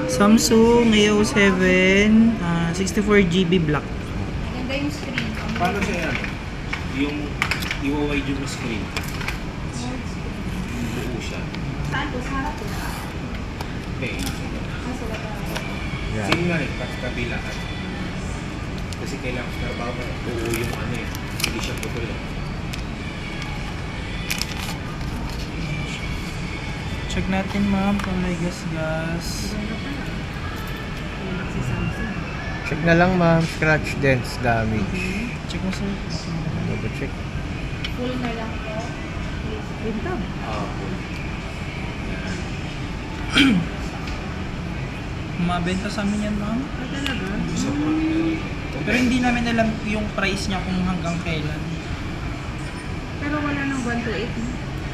Samsung A07 64GB black. Maganda yung screen. Paano siya yan? Yung i-wide yung screen. Buo siya. Saan po? Sa harap po? Okay. Yeah. Sino nga rin, kabilaan. Kasi kailangan sa trabaho mo, buo yung ano eh. Hindi siya putol eh. Check natin ma'am kung may gas-gas. Si Samsung. Check na lang ma'am, scratch dents damage. Check mo sir. Double check. Full na lang po. Green tab. Mabenta sa amin yan ma'am. Ah, talaga? Gusto ko. Pero hindi namin alam yung price niya kung hanggang kailan. Pero wala nang 1 to 8.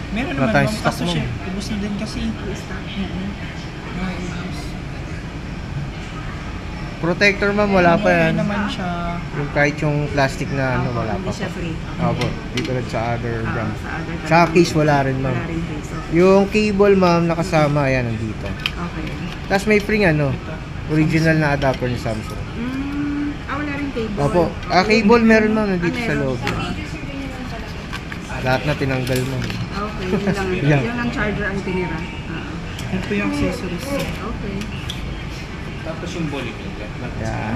Meron Wala naman tayong ma'am, stock, kaso ma'am. siya, ubos na din kasi. Stock. Mga ubos. Protector ma'am, wala pa yan. Okay naman siya. Yung kahit yung plastic na ano, wala pa. Hindi siya free. Opo, dito lang sa other brand. Sa other brand. Sa case wala rin ma'am. Wala rin free. So, Yung cable ma'am, nakasama, ayan, nandito. okay. Tapos may free ano, Ito. original na adapter ni Samsung. Wala rin cable. Opo, cable meron ma'am nandito sa meron. loob. Lahat na tinanggal ma'am. Okay, yun lang. Yan. Yun ang charger ang tinira. Yan po yung accessories. Okay. Tapos yung bowling yung Yeah.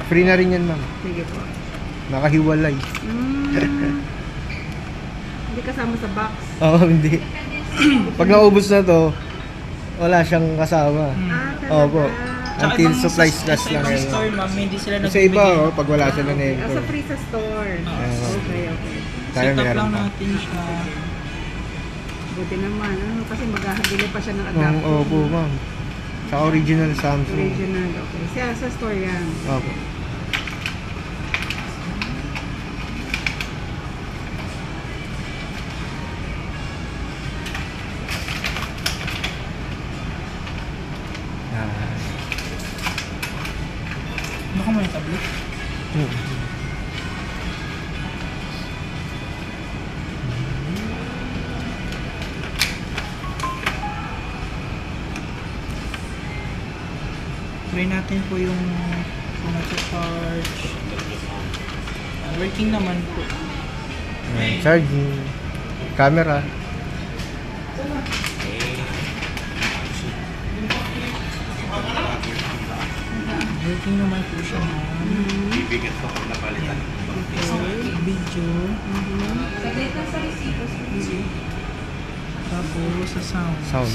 Free na rin yan ma'am. Sige po. Nakahiwalay. Hindi kasama sa box. Oo, hindi. Pag naubos na to, wala siyang kasama. Talaga. Opo. Until supplies last lang Sa yan. store ma'am, hindi sila Sa iba, oh, pag wala sila na Okay. yun. Sa free sa store. Okay, okay. Tayo Set up meron lang pa. natin siya. Buti naman. Kasi maghahagili pa siya ng adapter. Opo ma'am. Sa original Samsung. Original, okay. Sa store yan. Opo. Baka may tablet. Try natin po yung kung nag-charge. Working naman po. Charging. Camera. Working naman po siya ma'am. Bibigat pa kung napalitan. Video. Saglit lang sa resibo. Tapos sa sound. Sound.